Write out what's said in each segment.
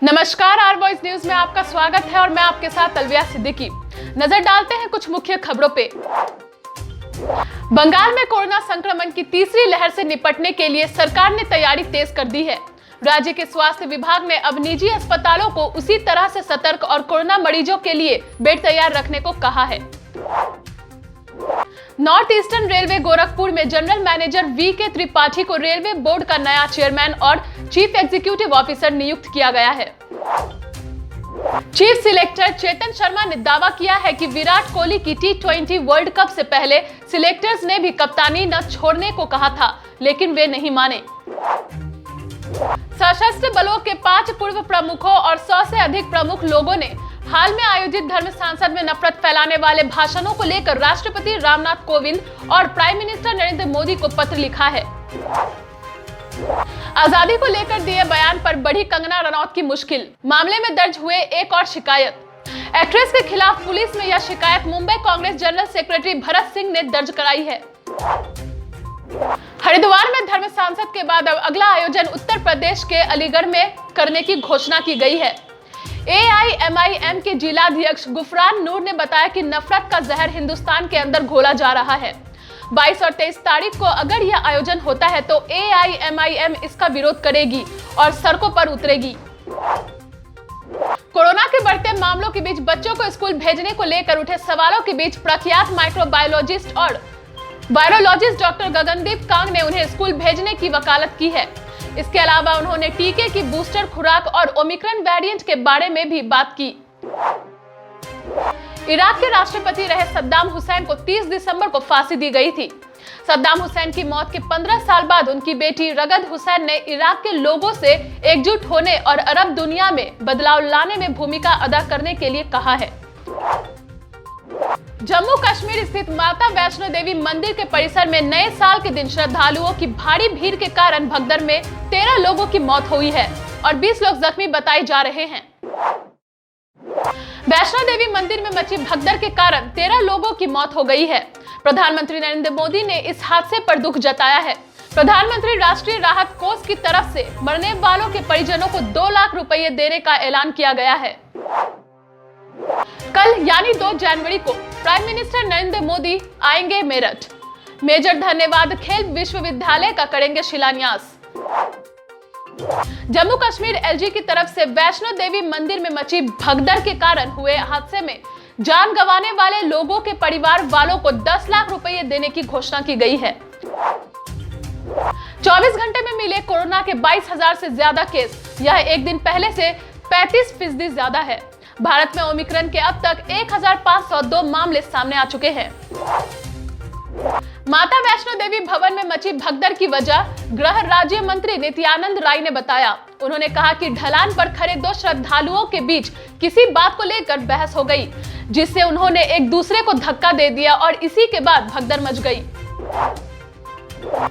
नमस्कार, our voice news में आपका स्वागत है और मैं आपके साथ अलविया सिद्दीकी। नजर डालते हैं कुछ मुख्य खबरों पे। बंगाल में कोरोना संक्रमण की तीसरी लहर से निपटने के लिए सरकार ने तैयारी तेज कर दी है। राज्य के स्वास्थ्य विभाग ने अब निजी अस्पतालों को उसी तरह से सतर्क और कोरोना मरीजों के लिए बेड तैयार रखने को कहा है। नॉर्थ ईस्टर्न रेलवे गोरखपुर में जनरल मैनेजर वी.के. त्रिपाठी को रेलवे बोर्ड का नया चेयरमैन और चीफ एग्जीक्यूटिव ऑफिसर नियुक्त किया गया है। चीफ सिलेक्टर चेतन शर्मा ने दावा किया है कि विराट कोहली की T20 वर्ल्ड कप से पहले सिलेक्टर्स ने भी कप्तानी न छोड़ने को कहा था, लेकिन वे नहीं माने। सशस्त्र बलों के 5 पूर्व प्रमुखों और 100 से अधिक प्रमुख लोगों ने हाल में आयोजित धर्म संसद में नफरत फैलाने वाले भाषणों को लेकर राष्ट्रपति रामनाथ कोविंद और प्राइम मिनिस्टर नरेंद्र मोदी को पत्र लिखा है। आजादी को लेकर दिए बयान पर बढ़ी कंगना रनौत की मुश्किल। मामले में दर्ज हुए एक और शिकायत। एक्ट्रेस के खिलाफ पुलिस में यह शिकायत मुंबई कांग्रेस जनरल सेक्रेटरी भरत सिंह ने दर्ज कराई है। हरिद्वार में धर्म संसद के बाद अब अगला आयोजन उत्तर प्रदेश के अलीगढ़ में करने की घोषणा की गई है। AIMIM के जिलाध्यक्ष गुफरान नूर ने बताया कि नफरत का जहर हिंदुस्तान के अंदर घोला जा रहा है। 22 और 23 तारीख को अगर यह आयोजन होता है तो AIMIM इसका विरोध करेगी और सड़कों पर उतरेगी। कोरोना के बढ़ते मामलों के बीच बच्चों को स्कूल भेजने को लेकर उठे सवालों के बीच प्रख्यात माइक्रोबायोलॉजिस्ट और वायरोलॉजिस्ट डॉक्टर गगनदीप कांग ने उन्हें स्कूल भेजने की वकालत की है। इसके अलावा उन्होंने टीके की बूस्टर खुराक और ओमिक्रॉन वेरिएंट के बारे में भी बात की। इराक के राष्ट्रपति रहे सद्दाम हुसैन को 30 दिसंबर को फांसी दी गई थी। सद्दाम हुसैन की मौत के 15 साल बाद उनकी बेटी रगद हुसैन ने इराक के लोगों से एकजुट होने और अरब दुनिया में बदलाव लाने में भूमिका अदा करने के लिए कहा है। जम्मू कश्मीर स्थित माता वैष्णो देवी मंदिर के परिसर में नए साल के दिन श्रद्धालुओं की भारी भीड़ के कारण भगदड़ में 13 लोगों की मौत हुई है और 20 लोग जख्मी बताए जा रहे हैं। वैष्णो देवी मंदिर में मची भगदड़ के कारण 13 लोगों की मौत हो गई है। प्रधानमंत्री नरेंद्र मोदी ने इस हादसे पर दुख जताया है। प्रधानमंत्री राष्ट्रीय राहत कोष की तरफ से मरने वालों के परिजनों को 2 लाख रुपए देने का ऐलान किया गया है। कल यानी 2 जनवरी को प्राइम मिनिस्टर नरेंद्र मोदी आएंगे मेरठ। मेजर धन्यवाद खेल विश्वविद्यालय का करेंगे शिलान्यास। जम्मू कश्मीर LG की तरफ से वैष्णो देवी मंदिर में मची भगदड़ के कारण हुए हादसे में जान गंवाने वाले लोगों के परिवार वालों को 10 लाख रुपए देने की घोषणा की गई है। 24 घंटे में मिले कोरोना के 22,000 से ज्यादा केस। यह एक दिन पहले से 35% ज्यादा है। भारत में ओमिक्रॉन के अब तक 1502 मामले सामने आ चुके हैं। माता वैष्णो देवी भवन में मची भगदड़ की वजह गृह राज्य मंत्री नित्यानंद राय ने बताया। उन्होंने कहा कि ढलान पर खड़े 2 श्रद्धालुओं के बीच किसी बात को लेकर बहस हो गई, जिससे उन्होंने एक दूसरे को धक्का दे दिया और इसी के बाद भगदड़ मच गई।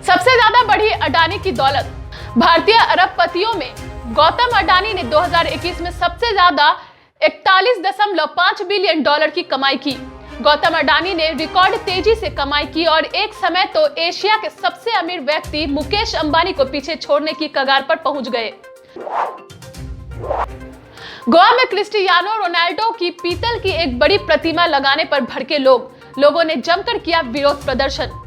सबसे ज्यादा बढ़ी अडानी की दौलत। भारतीय अरबपतियों में गौतम अडानी ने 2021 में सबसे ज्यादा 41.5 बिलियन डॉलर की कमाई की। गौतम अडानी ने रिकॉर्ड तेजी से कमाई की और एक समय तो एशिया के सबसे अमीर व्यक्ति मुकेश अंबानी को पीछे छोड़ने की कगार पर पहुंच गए। गोवा में क्रिस्टियानो रोनाल्डो की पीतल की एक बड़ी प्रतिमा लगाने पर भड़के लोगों ने जमकर किया विरोध प्रदर्शन।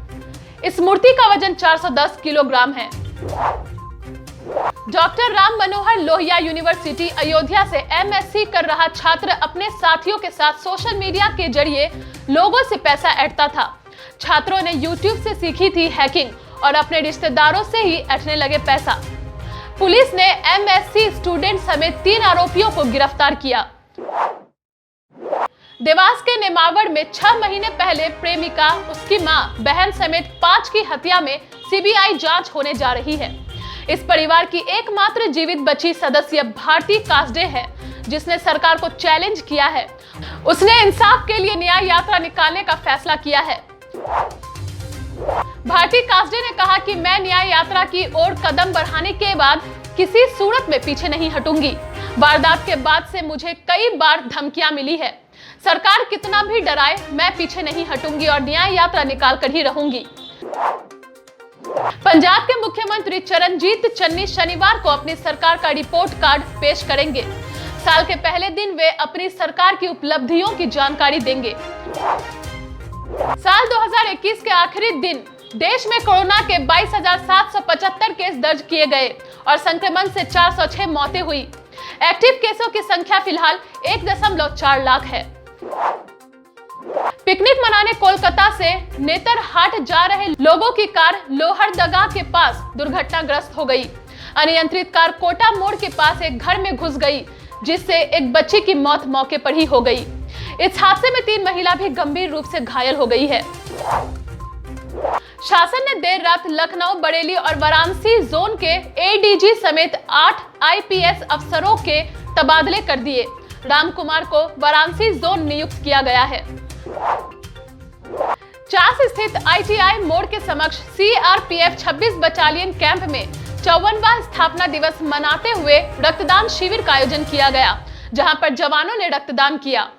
इस मूर्ति का वजन 410 किलोग्राम है। डॉक्टर राम मनोहर लोहिया यूनिवर्सिटी अयोध्या से MSc कर रहा छात्र अपने साथियों के साथ सोशल मीडिया के जरिए लोगों से पैसा ऐंठता था। छात्रों ने YouTube से सीखी थी हैकिंग और अपने रिश्तेदारों से ही ऐंठने लगे पैसा। पुलिस ने MSc स्टूडेंट समेत 3 आरोपियों को गिरफ्तार किया। देवास के नेमावड़ में 6 महीने पहले प्रेमिका, उसकी मां, बहन समेत 5 की हत्या में CBI जांच होने जा रही है। इस परिवार की एकमात्र जीवित बची सदस्य भारती कासडे है, जिसने सरकार को चैलेंज किया है। उसने इंसाफ के लिए न्याय यात्रा निकालने का फैसला किया है। भारती कासडे ने कहा कि मैं न्याय यात्रा की ओर कदम बढ़ाने के बाद किसी सूरत में पीछे नहीं हटूंगी। वारदात के बाद से मुझे कई बार धमकियां मिली है। सरकार कितना भी डराए, मैं पीछे नहीं हटूंगी और न्याय यात्रा निकाल कर ही रहूंगी। पंजाब के मुख्यमंत्री चरणजीत चन्नी शनिवार को अपनी सरकार का रिपोर्ट कार्ड पेश करेंगे। साल के पहले दिन वे अपनी सरकार की उपलब्धियों की जानकारी देंगे। साल 2021 के आखिरी दिन देश में कोरोना के 22,775 केस दर्ज किए गए और संक्रमण से 406 मौतें हुई। एक्टिव केसों की संख्या फिलहाल 1.4 लाख है। पिकनिक मनाने कोलकाता से नेतरहाट जा रहे लोगों की कार लोहरदगा के पास दुर्घटनाग्रस्त हो गई। अनियंत्रित कार कोटा मोड़ के पास एक घर में घुस गई, जिससे एक बच्ची की मौत मौके पर ही हो गई। इस हादसे में 3 महिला भी गंभीर रूप से घायल हो गई है। शासन ने देर रात लखनऊ, बरेली और वाराणसी जोन के एडीजी समेत 8 आईपीएस अफसरों के तबादले कर दिए। राम कुमार को वाराणसी जोन नियुक्त किया गया है। चास स्थित आईटीआई मोड़ के समक्ष सीआरपीएफ 26 बटालियन कैंप में 54वां स्थापना दिवस मनाते हुए रक्तदान शिविर का आयोजन किया गया, जहां पर जवानों ने रक्तदान किया।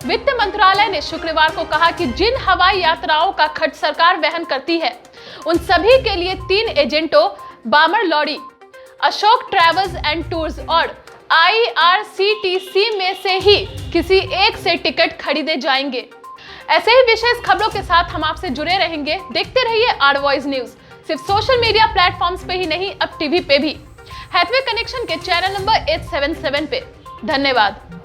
वित्त मंत्रालय ने शुक्रवार को कहा कि जिन हवाई यात्राओं का खर्च सरकार वहन करती है, उन सभी के लिए 3 एजेंटों Balmer Lawrie, Ashok travels and tours और आईआरसीटीसी में से ही किसी एक से टिकट खरीदे जाएंगे। ऐसे ही विशेष खबरों के साथ हम आपसे जुड़े रहेंगे। देखते रहिए आर वॉइस न्यूज, सिर्फ सोशल मीडिया प्लेटफॉर्म्स पे ही नहीं, अब टीवी पे भी। हैथवे कनेक्शन के चैनल नंबर 877 पे। धन्यवाद।